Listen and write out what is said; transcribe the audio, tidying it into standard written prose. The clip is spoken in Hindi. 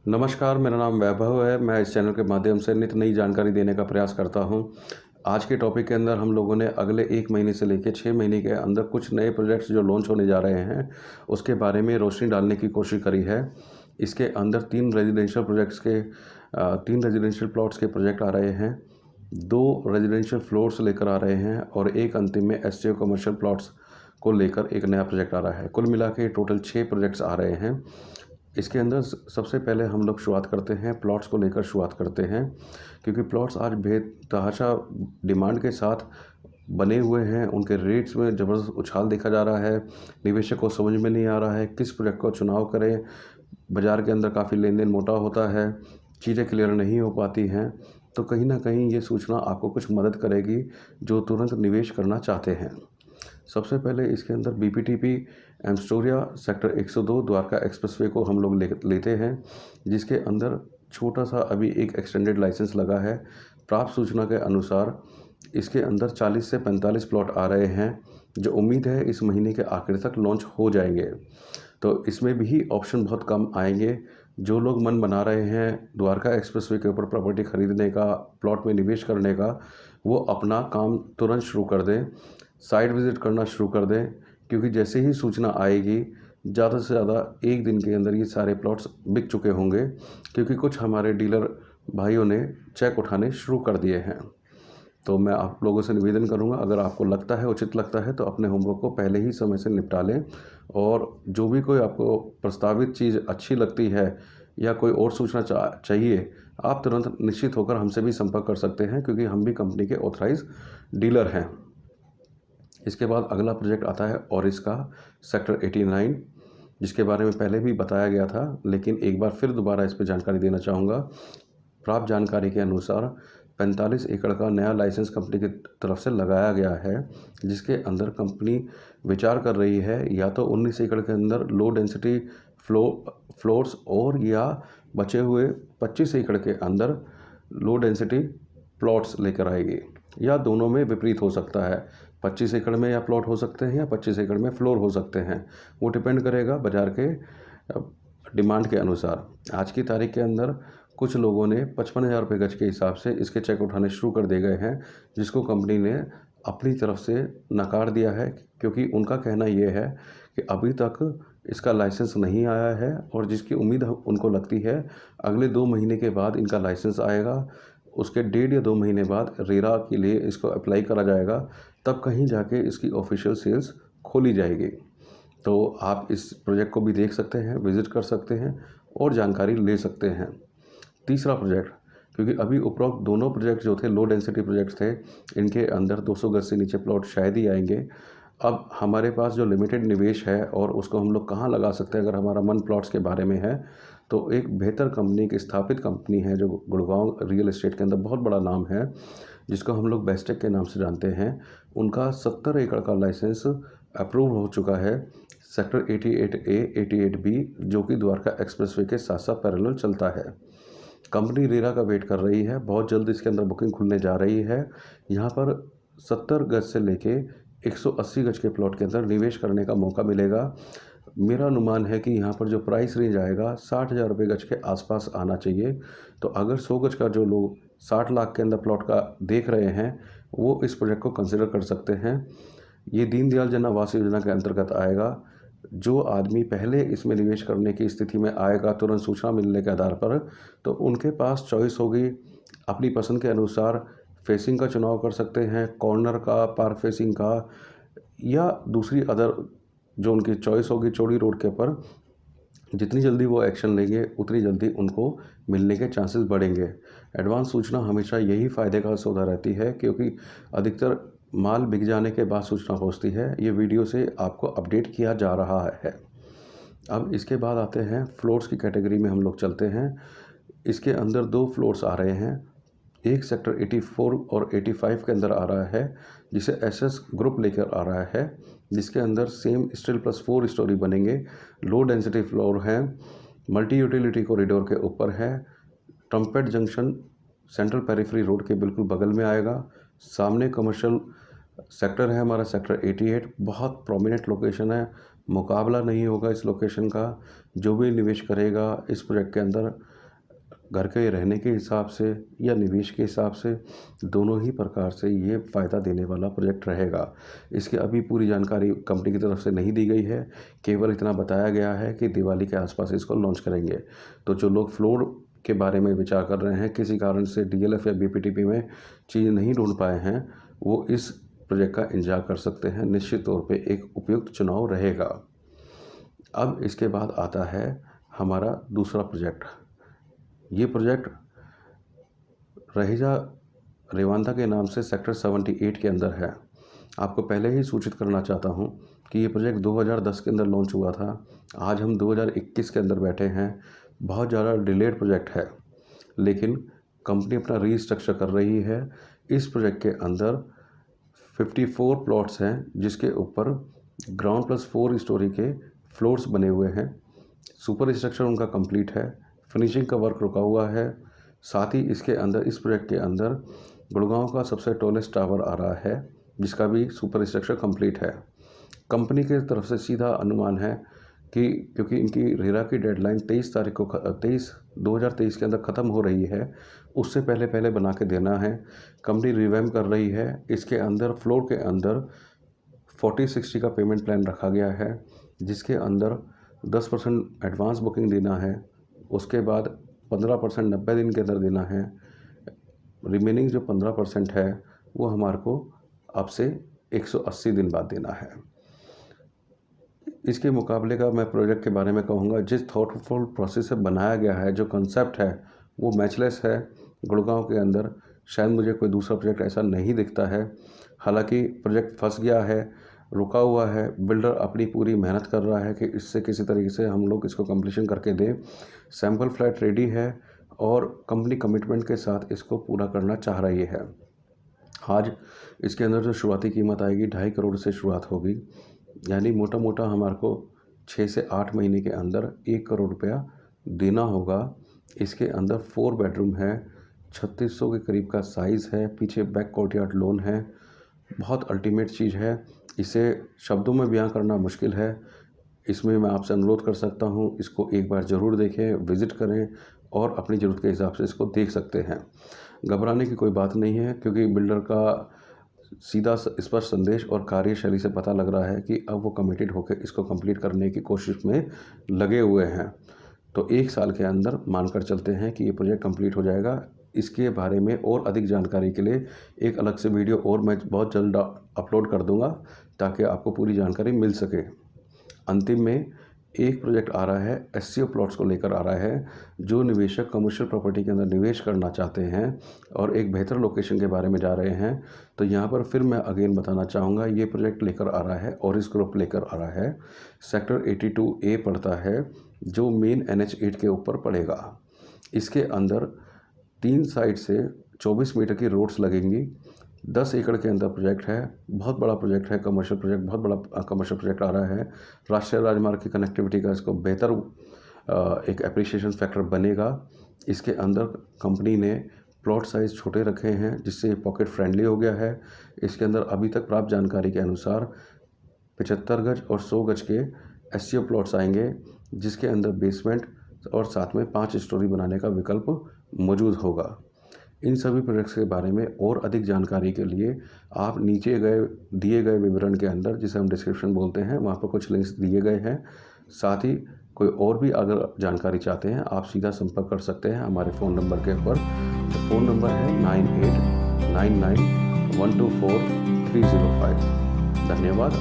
नमस्कार, मेरा नाम वैभव है। मैं इस चैनल के माध्यम से नित्य नई जानकारी देने का प्रयास करता हूं। आज के टॉपिक के अंदर हम लोगों ने अगले 1 महीने से लेकर 6 महीने के अंदर कुछ नए प्रोजेक्ट्स जो लॉन्च होने जा रहे हैं, उसके बारे में रोशनी डालने की कोशिश करी है। इसके अंदर 3 रेजिडेंशियल प्लॉट्स के प्रोजेक्ट आ रहे हैं, 2 रेजिडेंशियल फ्लोर्स लेकर आ रहे हैं और एक अंतिम में एसटीओ कमर्शियल प्लॉट्स को लेकर एक नया प्रोजेक्ट आ रहा है। कुल मिला के टोटल 6 प्रोजेक्ट्स आ रहे हैं। इसके अंदर सबसे पहले हम लोग शुरुआत करते हैं, प्लॉट्स को लेकर शुरुआत करते हैं, क्योंकि प्लॉट्स आज बेतहाशा डिमांड के साथ बने हुए हैं। उनके रेट्स में ज़बरदस्त उछाल देखा जा रहा है। निवेशक को समझ में नहीं आ रहा है किस प्रोजेक्ट का चुनाव करें। बाज़ार के अंदर काफ़ी लेन देन मोटा होता है, चीज़ें क्लियर नहीं हो पाती हैं। तो कहीं ना कहीं ये सूचना आपको कुछ मदद करेगी जो तुरंत निवेश करना चाहते हैं। सबसे पहले इसके अंदर बीपीटीपी एम्स्टोरिया सेक्टर 102 द्वारका एक्सप्रेसवे को हम लोग लेते हैं, जिसके अंदर छोटा सा अभी एक एक्सटेंडेड लाइसेंस लगा है। प्राप्त सूचना के अनुसार इसके अंदर 40 से 45 प्लॉट आ रहे हैं, जो उम्मीद है इस महीने के आखिर तक लॉन्च हो जाएंगे। तो इसमें भी ऑप्शन बहुत कम आएंगे। जो लोग मन बना रहे हैं द्वारका एक्सप्रेसवे के ऊपर प्रॉपर्टी खरीदने का, प्लॉट में निवेश करने का, वो अपना काम तुरंत शुरू कर दें, साइट विज़िट करना शुरू कर दें, क्योंकि जैसे ही सूचना आएगी ज़्यादा से ज़्यादा 1 दिन के अंदर ये सारे प्लॉट्स बिक चुके होंगे, क्योंकि कुछ हमारे डीलर भाइयों ने चेक उठाने शुरू कर दिए हैं। तो मैं आप लोगों से निवेदन करूंगा, अगर आपको लगता है, उचित लगता है, तो अपने होमवर्क को पहले ही समय से निपटा लें। और जो भी कोई आपको प्रस्तावित चीज़ अच्छी लगती है या कोई और सूचना चाहिए, आप तुरंत निश्चित होकर हमसे भी संपर्क कर सकते हैं, क्योंकि हम भी कंपनी के ऑथराइज डीलर हैं। इसके बाद अगला प्रोजेक्ट आता है और इसका सेक्टर 89, जिसके बारे में पहले भी बताया गया था, लेकिन एक बार फिर दोबारा इस पर जानकारी देना चाहूँगा। प्राप्त जानकारी के अनुसार 45 एकड़ का नया लाइसेंस कंपनी की तरफ से लगाया गया है, जिसके अंदर कंपनी विचार कर रही है या तो 19 एकड़ के अंदर लो डेंसिटी फ्लोर्स और या बचे हुए 25 एकड़ के अंदर लो डेंसिटी प्लॉट्स लेकर आएगी, या दोनों में विपरीत हो सकता है। 25 एकड़ में या प्लॉट हो सकते हैं या 25 एकड़ में फ्लोर हो सकते हैं। वो डिपेंड करेगा बाज़ार के डिमांड के अनुसार। आज की तारीख के अंदर कुछ लोगों ने 55,000 रुपये गज के हिसाब से इसके चेक उठाने शुरू कर दिए गए हैं, जिसको कंपनी ने अपनी तरफ से नकार दिया है, क्योंकि उनका कहना ये है कि अभी तक इसका लाइसेंस नहीं आया है और जिसकी उम्मीद उनको लगती है अगले 2 महीने के बाद इनका लाइसेंस आएगा। उसके 1.5 या 2 महीने बाद रेरा के लिए इसको अप्लाई करा जाएगा, तब कहीं जाके इसकी ऑफिशियल सेल्स खोली जाएगी। तो आप इस प्रोजेक्ट को भी देख सकते हैं, विज़िट कर सकते हैं और जानकारी ले सकते हैं। तीसरा प्रोजेक्ट, क्योंकि अभी उपरोक्त दोनों प्रोजेक्ट जो थे लो डेंसिटी प्रोजेक्ट्स थे, इनके अंदर 200 गज से नीचे प्लॉट शायद ही आएंगे। अब हमारे पास जो लिमिटेड निवेश है और उसको हम लोग कहाँ लगा सकते हैं, अगर हमारा मन प्लॉट्स के बारे में है, तो एक बेहतर कंपनी, एक स्थापित कंपनी है जो गुड़गांव रियल एस्टेट के अंदर बहुत बड़ा नाम है, जिसको हम लोग बेस्टेक के नाम से जानते हैं। उनका 70 एकड़ का लाइसेंस अप्रूव हो चुका है, सेक्टर 88A 88B, जो कि द्वारका एक्सप्रेसवे के साथ साथ पैरेलल चलता है। कंपनी रेरा का वेट कर रही है, बहुत जल्द इसके अंदर बुकिंग खुलने जा रही है। यहाँ पर 70 गज से लेके 180 गज के प्लॉट के अंदर निवेश करने का मौका मिलेगा। मेरा अनुमान है कि यहाँ पर जो प्राइस रेंज आएगा 60,000 रुपये गज के आसपास आना चाहिए। तो अगर 100 गज का जो लोग 60 लाख के अंदर प्लॉट का देख रहे हैं, वो इस प्रोजेक्ट को कंसिडर कर सकते हैं। ये दीनदयाल जन आवास योजना के अंतर्गत आएगा। जो आदमी पहले इसमें निवेश करने की स्थिति में आएगा तुरंत सूचना मिलने के आधार पर, तो उनके पास चॉइस होगी, अपनी पसंद के अनुसार फेसिंग का चुनाव कर सकते हैं, कॉर्नर का, पार्क फेसिंग का, या दूसरी अदर जो उनकी चॉइस होगी चौड़ी रोड के ऊपर। जितनी जल्दी वो एक्शन लेंगे उतनी जल्दी उनको मिलने के चांसेस बढ़ेंगे। एडवांस सूचना हमेशा यही फ़ायदे का सौदा रहती है, क्योंकि अधिकतर माल बिक जाने के बाद सूचना पहुंचती है। ये वीडियो से आपको अपडेट किया जा रहा है। अब इसके बाद आते हैं फ्लोर्स की कैटेगरी में हम लोग चलते हैं। इसके अंदर 2 फ्लोर्स आ रहे हैं, एक सेक्टर 84 और 85 के अंदर आ रहा है, जिसे एसएस ग्रुप लेकर आ रहा है, जिसके अंदर सेम स्टील प्लस 4 स्टोरी बनेंगे। लो डेंसिटी फ्लोर है, मल्टी यूटिलिटी कॉरिडोर के ऊपर है, trumpet junction central periphery road के बिल्कुल बगल में आएगा। सामने कमर्शियल सेक्टर है हमारा सेक्टर 88, बहुत प्रोमिनेंट लोकेशन है, मुकाबला नहीं होगा इस लोकेशन का। जो भी निवेश करेगा इस प्रोजेक्ट के अंदर घर के रहने के हिसाब से या निवेश के हिसाब से, दोनों ही प्रकार से ये फ़ायदा देने वाला प्रोजेक्ट रहेगा। इसकी अभी पूरी जानकारी कंपनी की तरफ से नहीं दी गई है, केवल इतना बताया गया है कि दिवाली के आसपास इसको लॉन्च करेंगे। तो जो लोग फ्लोर के बारे में विचार कर रहे हैं, किसी कारण से डीएलएफ या बीपीटीपी में चीज़ नहीं ढूंढ पाए हैं, वो इस प्रोजेक्ट का इंतजार कर सकते हैं। निश्चित तौर पे एक उपयुक्त चुनाव रहेगा। अब इसके बाद आता है हमारा दूसरा प्रोजेक्ट। ये प्रोजेक्ट रहीजा रेवांदा के नाम से सेक्टर 78 के अंदर है। आपको पहले ही सूचित करना चाहता हूँ कि ये प्रोजेक्ट 2010 के अंदर लॉन्च हुआ था। आज हम 2021 के अंदर बैठे हैं। बहुत ज़्यादा डिलेड प्रोजेक्ट है, लेकिन कंपनी अपना रीस्ट्रक्चर कर रही है। इस प्रोजेक्ट के अंदर 54 प्लॉट्स हैं, जिसके ऊपर ग्राउंड प्लस 4 स्टोरी के फ्लोर्स बने हुए हैं। सुपर स्ट्रक्चर उनका कंप्लीट है, फिनिशिंग का वर्क रुका हुआ है। साथ ही इसके अंदर, इस प्रोजेक्ट के अंदर गुड़गांव का सबसे टॉलेस्ट टावर आ रहा है, जिसका भी सुपर स्ट्रक्चर कंप्लीट है। कंपनी की तरफ से सीधा अनुमान है कि क्योंकि इनकी रेरा की डेडलाइन 2023 के अंदर ख़त्म हो रही है, उससे पहले पहले बना के देना है। कंपनी रिवैम्प कर रही है। इसके अंदर फ्लोर के अंदर 40-60 का पेमेंट प्लान रखा गया है, जिसके अंदर 10% एडवांस बुकिंग देना है। उसके बाद 15% 90 दिन के अंदर देना है। रिमेनिंग जो 15% है वो हमारे को अब से 180 दिन बाद देना है। इसके मुकाबले का मैं प्रोजेक्ट के बारे में कहूँगा, जिस थॉटफुल प्रोसेस से बनाया गया है, जो कंसेप्ट है वो मैचलेस है। गुड़गांव के अंदर शायद मुझे कोई दूसरा प्रोजेक्ट ऐसा नहीं दिखता है। हालांकि प्रोजेक्ट फंस गया है, रुका हुआ है। बिल्डर अपनी पूरी मेहनत कर रहा है कि इससे किसी तरीके से हम लोग इसको कंप्लीशन करके दें। सैम्पल फ्लैट रेडी है और कंपनी कमिटमेंट के साथ इसको पूरा करना चाह रही है। आज इसके अंदर जो शुरुआती कीमत आएगी 2.5 करोड़ से शुरुआत होगी, यानी मोटा मोटा हमारे को 6 से 8 महीने के अंदर 1 करोड़ रुपया देना होगा। इसके अंदर 4 बेडरूम है, 3600 के करीब का साइज़ है, पीछे बैक कोर्टयार्ड लोन है। बहुत अल्टीमेट चीज़ है, इसे शब्दों में बयां करना मुश्किल है। इसमें मैं आपसे अनुरोध कर सकता हूं, इसको एक बार ज़रूर देखें, विज़िट करें और अपनी ज़रूरत के हिसाब से इसको देख सकते हैं। घबराने की कोई बात नहीं है, क्योंकि बिल्डर का सीधा स्पष्ट संदेश और कार्यशैली से पता लग रहा है कि अब वो कमिटेड होकर इसको कंप्लीट करने की कोशिश में लगे हुए हैं। तो 1 साल के अंदर मानकर चलते हैं कि ये प्रोजेक्ट कंप्लीट हो जाएगा। इसके बारे में और अधिक जानकारी के लिए एक अलग से वीडियो और मैं बहुत जल्द अपलोड कर दूंगा, ताकि आपको पूरी जानकारी मिल सके। अंतिम में एक प्रोजेक्ट आ रहा है, एससीओ प्लॉट्स को लेकर आ रहा है। जो निवेशक कमर्शियल प्रॉपर्टी के अंदर निवेश करना चाहते हैं और एक बेहतर लोकेशन के बारे में जा रहे हैं, तो यहाँ पर फिर मैं अगेन बताना चाहूँगा, ये प्रोजेक्ट लेकर आ रहा है और इस ग्रुप लेकर आ रहा है। सेक्टर 82A पड़ता है, जो मेन NH8 के ऊपर पड़ेगा। इसके अंदर 3 साइड से 24 मीटर की रोड्स लगेंगी। 10 एकड़ के अंदर प्रोजेक्ट है। बहुत बड़ा प्रोजेक्ट है, कमर्शियल प्रोजेक्ट, बहुत बड़ा कमर्शियल प्रोजेक्ट आ रहा है। राष्ट्रीय राजमार्ग की कनेक्टिविटी का इसको बेहतर एक एप्रिसिएशन फैक्टर बनेगा। इसके अंदर कंपनी ने प्लॉट साइज़ छोटे रखे हैं, जिससे ये पॉकेट फ्रेंडली हो गया है। इसके अंदर अभी तक प्राप्त जानकारी के अनुसार 75 गज और 100 गज के एससीओ प्लॉट्स आएंगे, जिसके अंदर बेसमेंट और साथ में 5 स्टोरी बनाने का विकल्प मौजूद होगा। इन सभी प्रोजेक्ट्स के बारे में और अधिक जानकारी के लिए आप नीचे दिए गए विवरण के अंदर, जिसे हम डिस्क्रिप्शन बोलते हैं, वहाँ पर कुछ लिंक्स दिए गए हैं। साथ ही कोई और भी अगर जानकारी चाहते हैं, आप सीधा संपर्क कर सकते हैं हमारे फ़ोन नंबर के ऊपर। तो फ़ोन नंबर है 9899124305। धन्यवाद।